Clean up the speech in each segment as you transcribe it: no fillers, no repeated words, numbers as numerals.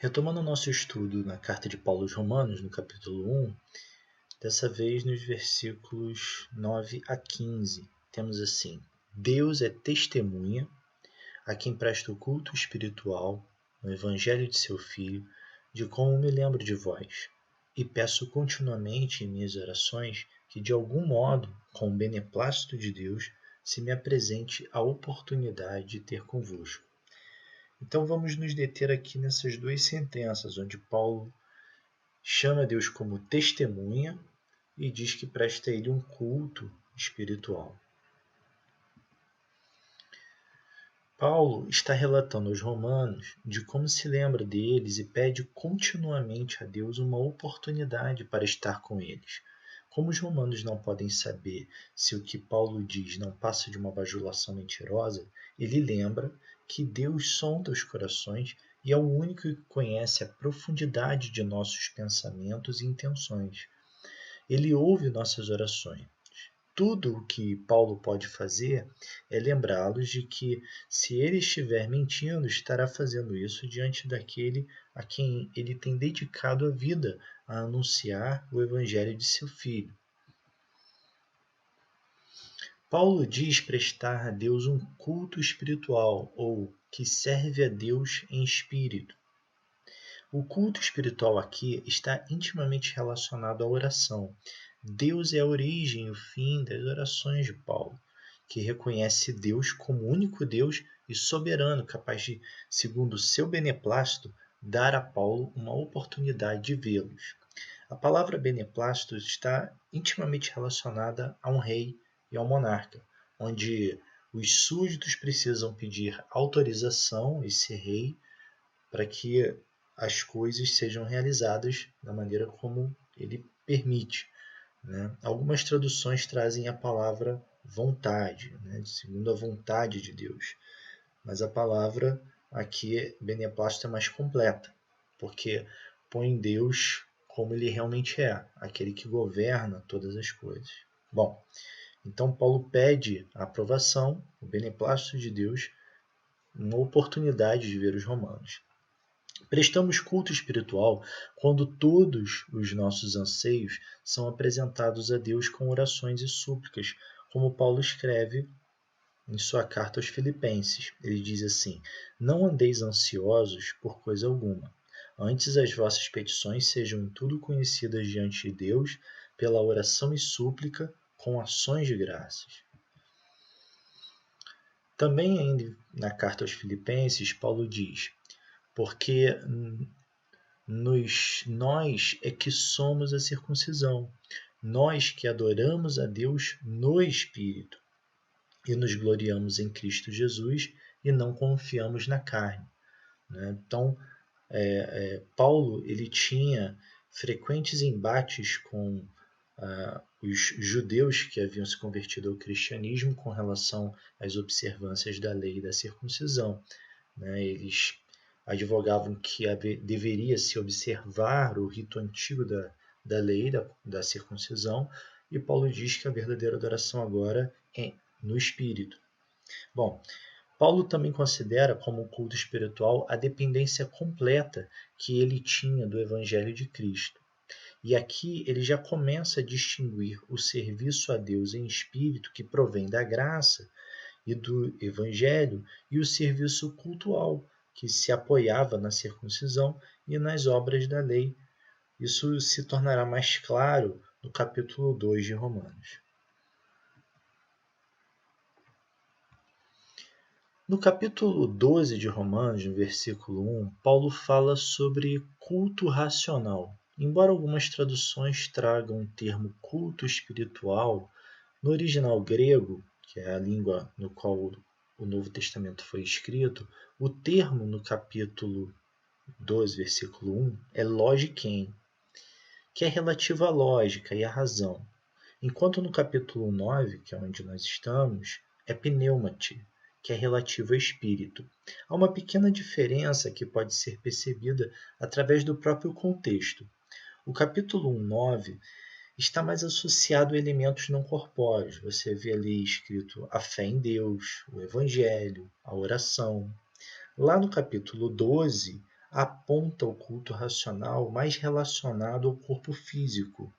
Retomando o nosso estudo na carta de Paulo aos Romanos, no capítulo 1, dessa vez nos versículos 9 a 15, temos assim: Deus é testemunha a quem presta o culto espiritual no Evangelho de seu Filho, de como me lembro de vós, e peço continuamente em minhas orações que, de algum modo, com o beneplácito de Deus, se me apresente a oportunidade de ter convosco. Então vamos nos deter aqui nessas duas sentenças, onde Paulo chama Deus como testemunha e diz que presta a ele um culto espiritual. Paulo está relatando aos romanos de como se lembra deles e pede continuamente a Deus uma oportunidade para estar com eles. Como os romanos não podem saber se o que Paulo diz não passa de uma bajulação mentirosa, ele lembra que Deus sonda os corações e é o único que conhece a profundidade de nossos pensamentos e intenções. Ele ouve nossas orações. Tudo o que Paulo pode fazer é lembrá-los de que, se ele estiver mentindo, estará fazendo isso diante daquele a quem ele tem dedicado a vida a anunciar o Evangelho de seu Filho. Paulo diz prestar a Deus um culto espiritual, ou que serve a Deus em espírito. O culto espiritual aqui está intimamente relacionado à oração. Deus é a origem e o fim das orações de Paulo, que reconhece Deus como único Deus e soberano, capaz de, segundo o seu beneplácito, dar a Paulo uma oportunidade de vê-los. A palavra beneplácito está intimamente relacionada a um rei e ao monarca, onde os súditos precisam pedir autorização a esse rei para que as coisas sejam realizadas da maneira como ele permite. Né? Algumas traduções trazem a palavra vontade, né? Segundo a vontade de Deus. Mas a palavra aqui, beneplácito, é mais completa, porque põe Deus como ele realmente é, aquele que governa todas as coisas. Bom, então Paulo pede a aprovação, o beneplácito de Deus, uma oportunidade de ver os romanos. Prestamos culto espiritual quando todos os nossos anseios são apresentados a Deus com orações e súplicas, como Paulo escreve em sua carta aos Filipenses. Ele diz assim: Não andeis ansiosos por coisa alguma. Antes as vossas petições sejam em tudo conhecidas diante de Deus pela oração e súplica com ações de graças. Também ainda na carta aos Filipenses, Paulo diz: Porque nós é que somos a circuncisão, nós que adoramos a Deus no Espírito e nos gloriamos em Cristo Jesus e não confiamos na carne. Né? Então, Paulo ele tinha frequentes embates com os judeus que haviam se convertido ao cristianismo com relação às observâncias da lei da circuncisão. Né? Eles advogavam que deveria se observar o rito antigo da lei da circuncisão, e Paulo diz que a verdadeira adoração agora é no Espírito. Bom, Paulo também considera como culto espiritual a dependência completa que ele tinha do Evangelho de Cristo. E aqui ele já começa a distinguir o serviço a Deus em espírito, que provém da graça e do Evangelho, e o serviço cultual, que se apoiava na circuncisão e nas obras da lei. Isso se tornará mais claro no capítulo 2 de Romanos. No capítulo 12 de Romanos, no versículo 1, Paulo fala sobre culto racional. Embora algumas traduções tragam o termo culto espiritual, no original grego, que é a língua no qual o Novo Testamento foi escrito, o termo no capítulo 12, versículo 1, é logiquem, que é relativo à lógica e à razão. Enquanto no capítulo 9, que é onde nós estamos, é pneumati, que é relativo ao espírito. Há uma pequena diferença que pode ser percebida através do próprio contexto. O capítulo 1:9 está mais associado a elementos não corpóreos. Você vê ali escrito a fé em Deus, o Evangelho, a oração. Lá no capítulo 12, aponta o culto racional mais relacionado ao corpo físico,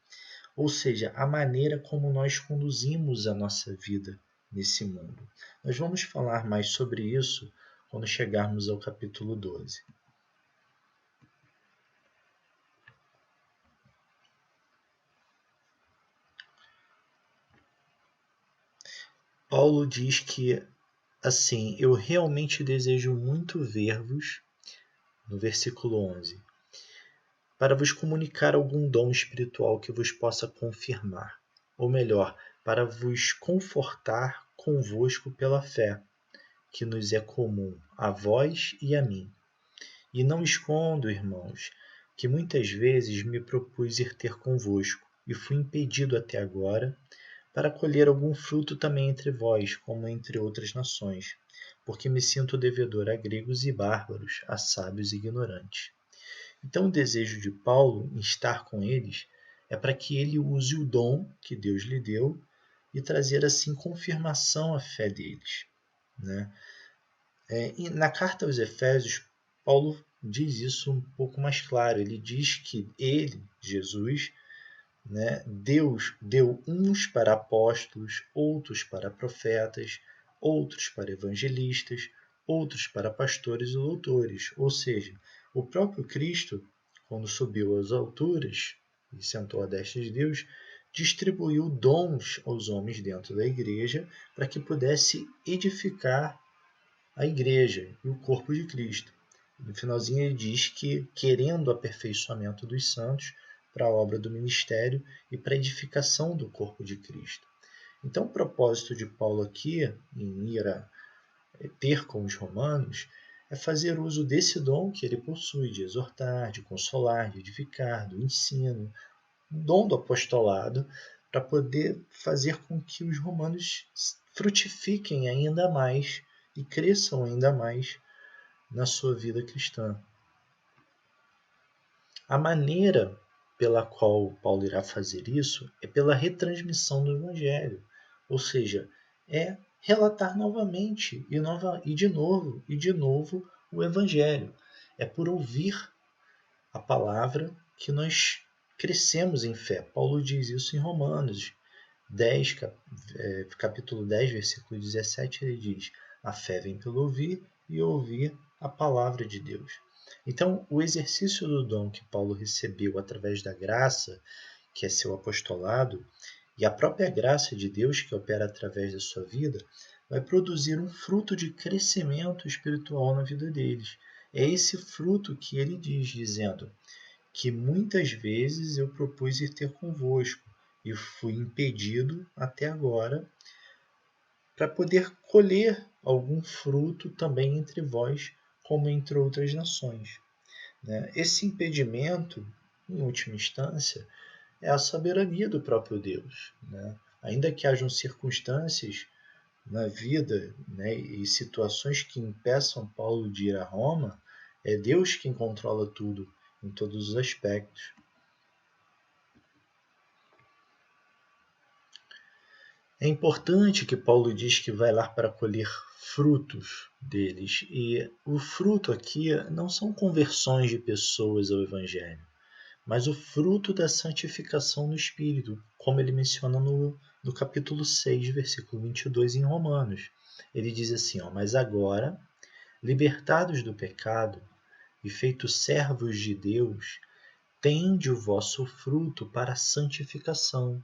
ou seja, a maneira como nós conduzimos a nossa vida nesse mundo. Nós vamos falar mais sobre isso quando chegarmos ao capítulo 12. Paulo diz que, assim, eu realmente desejo muito ver-vos, no versículo 11, para vos comunicar algum dom espiritual que vos possa confirmar, ou melhor, para vos confortar convosco pela fé, que nos é comum a vós e a mim. E não escondo, irmãos, que muitas vezes me propus ir ter convosco, e fui impedido até agora, para colher algum fruto também entre vós, como entre outras nações, porque me sinto devedor a gregos e bárbaros, a sábios e ignorantes. Então, o desejo de Paulo em estar com eles é para que ele use o dom que Deus lhe deu e trazer assim confirmação à fé deles, né? E na carta aos Efésios, Paulo diz isso um pouco mais claro. Ele diz que ele, Jesus, né, Deus deu uns para apóstolos, outros para profetas, outros para evangelistas, outros para pastores e doutores. Ou seja, o próprio Cristo, quando subiu às alturas e sentou à destra de Deus, distribuiu dons aos homens dentro da igreja para que pudesse edificar a igreja e o corpo de Cristo. No finalzinho ele diz que, querendo o aperfeiçoamento dos santos para a obra do ministério e para a edificação do corpo de Cristo. Então, o propósito de Paulo aqui, em ir a ter com os romanos, é fazer uso desse dom que ele possui, de exortar, de consolar, de edificar, do ensino, o dom do apostolado, para poder fazer com que os romanos frutifiquem ainda mais e cresçam ainda mais na sua vida cristã. A maneira pela qual Paulo irá fazer isso é pela retransmissão do Evangelho, ou seja, é relatar novamente e de novo o Evangelho. É por ouvir a palavra que nós crescemos em fé. Paulo diz isso em Romanos 10, capítulo 10, versículo 17, ele diz: a fé vem pelo ouvir e ouvir a palavra de Deus. Então, o exercício do dom que Paulo recebeu através da graça, que é seu apostolado, e a própria graça de Deus que opera através da sua vida, vai produzir um fruto de crescimento espiritual na vida deles. É esse fruto que ele diz, dizendo que muitas vezes eu propus ir ter convosco, e fui impedido até agora para poder colher algum fruto também entre vós, como entre outras nações. Esse impedimento, em última instância, é a soberania do próprio Deus. Ainda que hajam circunstâncias na vida, e situações que impeçam Paulo de ir a Roma, é Deus quem controla tudo, em todos os aspectos. É importante que Paulo diz que vai lá para colher frutos deles. E o fruto aqui não são conversões de pessoas ao Evangelho, mas o fruto da santificação no Espírito, como ele menciona no capítulo 6, versículo 22 em Romanos. Ele diz assim, mas agora, libertados do pecado e feitos servos de Deus, tende o vosso fruto para a santificação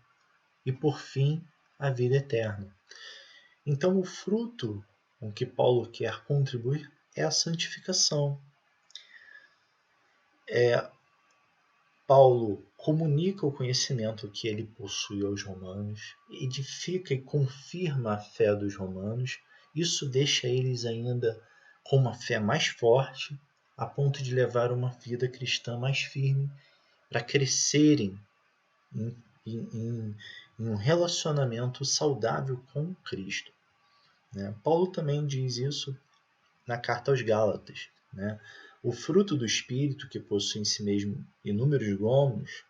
e, por fim, a vida eterna. Então, o fruto com que Paulo quer contribuir é a santificação. Paulo comunica o conhecimento que ele possui aos romanos, edifica e confirma a fé dos romanos. Isso deixa eles ainda com uma fé mais forte, a ponto de levar uma vida cristã mais firme, para crescerem em um relacionamento saudável com Cristo. Paulo também diz isso na carta aos Gálatas. O fruto do Espírito, que possui em si mesmo inúmeros gomos,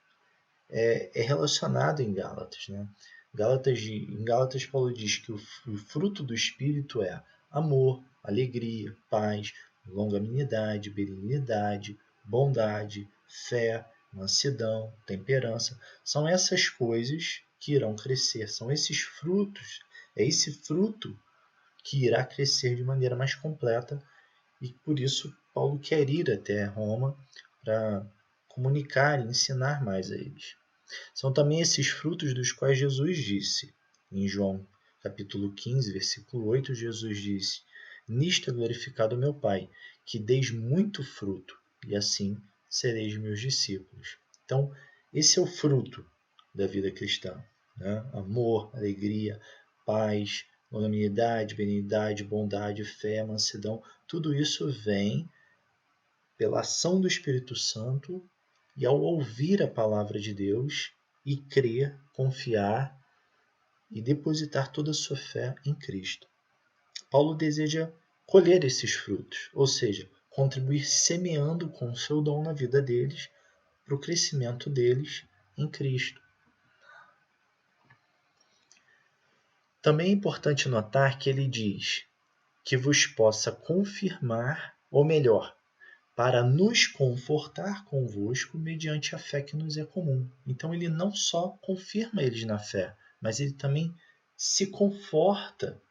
é relacionado em Gálatas. Em Gálatas, Paulo diz que o fruto do Espírito é amor, alegria, paz, longanimidade, benignidade, bondade, fé, mansidão, temperança. São essas coisas que irão crescer, são esses frutos, é esse fruto que irá crescer de maneira mais completa, e por isso Paulo quer ir até Roma para comunicar e ensinar mais a eles. São também esses frutos dos quais Jesus disse, em João capítulo 15, versículo 8, Jesus disse: nisto é glorificado meu Pai, que deis muito fruto, e assim sereis meus discípulos. Então, esse é o fruto da vida cristã, né? Amor, alegria, paz, longanimidade, benignidade, bondade, fé, mansidão. Tudo isso vem pela ação do Espírito Santo e ao ouvir a palavra de Deus e crer, confiar e depositar toda a sua fé em Cristo. Paulo deseja colher esses frutos, ou seja, contribuir semeando com o seu dom na vida deles para o crescimento deles em Cristo. Também é importante notar que ele diz que vos possa confirmar, ou melhor, para nos confortar convosco mediante a fé que nos é comum. Então ele não só confirma eles na fé, mas ele também se conforta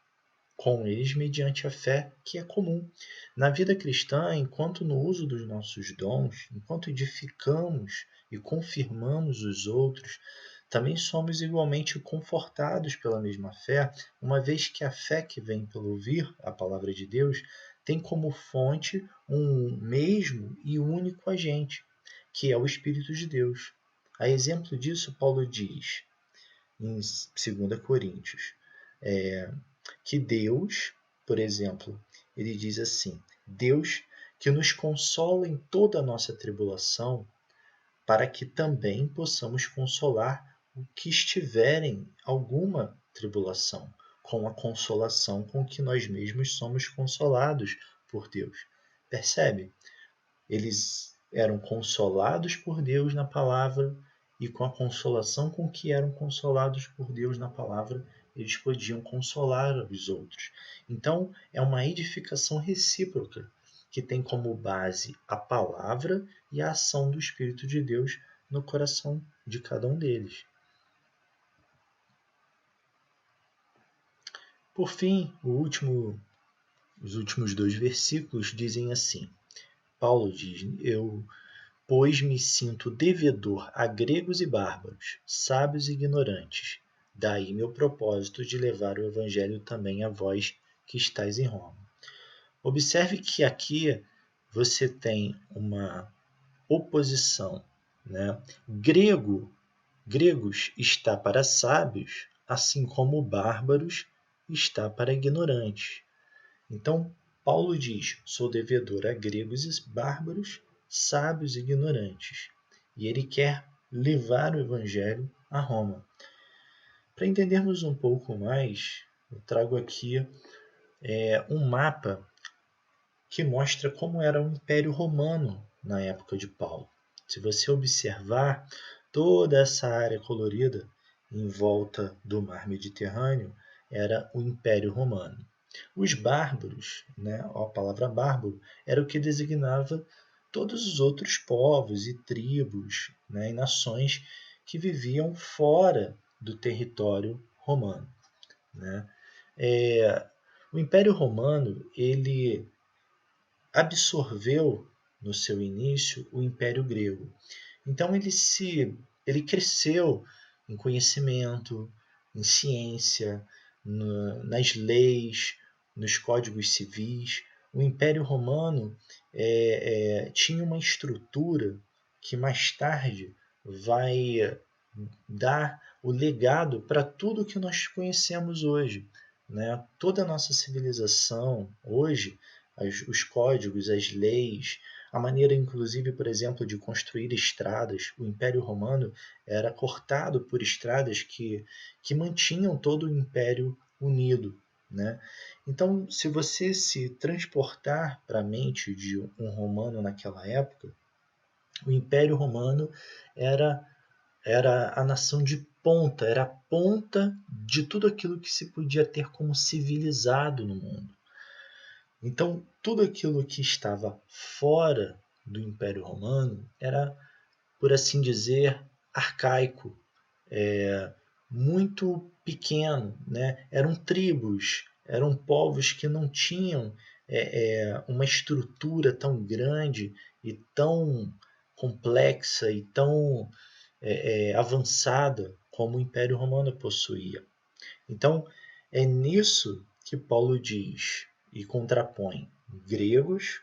com eles mediante a fé que é comum. Na vida cristã, enquanto no uso dos nossos dons, enquanto edificamos e confirmamos os outros, também somos igualmente confortados pela mesma fé, uma vez que a fé que vem pelo ouvir a palavra de Deus tem como fonte um mesmo e único agente, que é o Espírito de Deus. A exemplo disso, Paulo diz em 2 Coríntios, que Deus, por exemplo, ele diz assim: Deus que nos consola em toda a nossa tribulação, para que também possamos consolar o que estiver em alguma tribulação, com a consolação com que nós mesmos somos consolados por Deus. Percebe? Eles eram consolados por Deus na palavra, e com a consolação com que eram consolados por Deus na palavra, eles podiam consolar os outros. Então, é uma edificação recíproca, que tem como base a palavra e a ação do Espírito de Deus no coração de cada um deles. Por fim, os últimos 2 versículos dizem assim: Paulo diz: eu, pois me sinto devedor a gregos e bárbaros, sábios e ignorantes. Daí meu propósito de levar o evangelho também a vós que estáis em Roma. Observe que aqui você tem uma oposição, né? Gregos está para sábios, assim como bárbaros está para ignorantes. Então, Paulo diz: sou devedor a gregos e bárbaros, sábios e ignorantes. E ele quer levar o evangelho a Roma. Para entendermos um pouco mais, eu trago aqui um mapa que mostra como era o Império Romano na época de Paulo. Se você observar toda essa área colorida em volta do mar Mediterrâneo, era o Império Romano. Os bárbaros, né, a palavra bárbaro, era o que designava todos os outros povos e tribos, né, e nações que viviam fora do território romano, né? O Império Romano, ele absorveu no seu início o Império Grego. Então ele cresceu em conhecimento, em ciência, nas leis, nos códigos civis. O Império Romano tinha uma estrutura que mais tarde vai dar o legado para tudo que nós conhecemos hoje, né? Toda a nossa civilização hoje, os códigos, as leis, a maneira, inclusive, por exemplo, de construir estradas. O Império Romano era cortado por estradas que mantinham todo o Império unido, né? Então, se você se transportar para a mente de um romano naquela época, o Império Romano era a nação de ponta, era a ponta de tudo aquilo que se podia ter como civilizado no mundo. Então, tudo aquilo que estava fora do Império Romano era, por assim dizer, arcaico, muito pequeno, né? Eram tribos, eram povos que não tinham uma estrutura tão grande e tão complexa e tão avançada como o Império Romano possuía. Então, é nisso que Paulo diz e contrapõe gregos,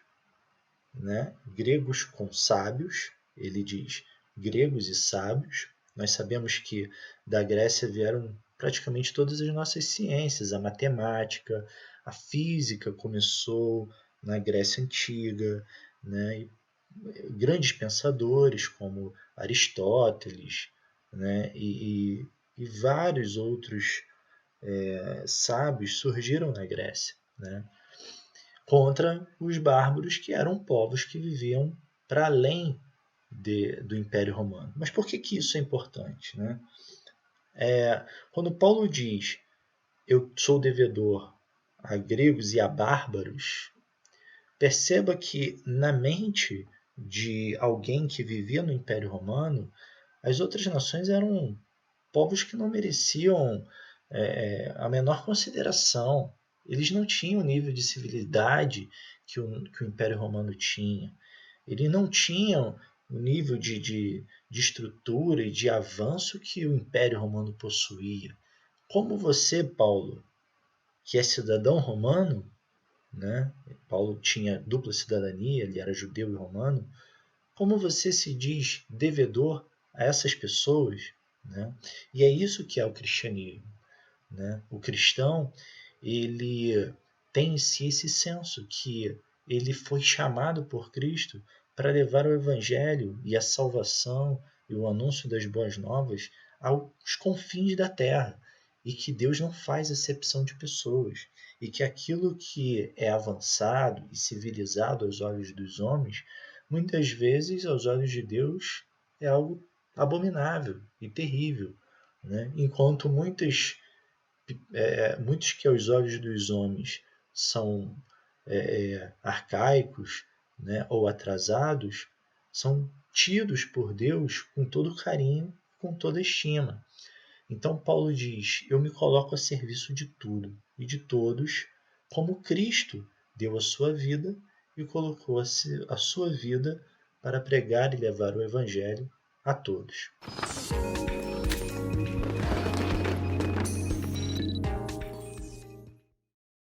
né? Gregos com sábios, ele diz gregos e sábios. Nós sabemos que da Grécia vieram praticamente todas as nossas ciências, a matemática, a física começou na Grécia Antiga, né? E grandes pensadores como Aristóteles, né? E vários outros sábios surgiram na Grécia, né? Contra os bárbaros, que eram povos que viviam para além do Império Romano. Mas por que isso é importante? Né? Quando Paulo diz eu sou devedor a gregos e a bárbaros, perceba que na mente de alguém que vivia no Império Romano, as outras nações eram povos que não mereciam a menor consideração. Eles não tinham o nível de civilidade que o Império Romano tinha. Eles não tinham o nível de estrutura e de avanço que o Império Romano possuía. Como você, Paulo, que é cidadão romano, né? Paulo tinha dupla cidadania, ele era judeu e romano. Como você se diz devedor a essas pessoas? Né? E é isso que é o cristianismo. Né? O cristão, ele tem em si esse senso que ele foi chamado por Cristo para levar o evangelho e a salvação e o anúncio das boas novas aos confins da terra, e que Deus não faz acepção de pessoas, e que aquilo que é avançado e civilizado aos olhos dos homens, muitas vezes aos olhos de Deus é algo abominável e terrível, né? Enquanto muitos que aos olhos dos homens são arcaicos, né, ou atrasados, são tidos por Deus com todo carinho, com toda estima. Então Paulo diz: eu me coloco a serviço de tudo e de todos, como Cristo deu a sua vida e colocou a sua vida para pregar e levar o evangelho a todos.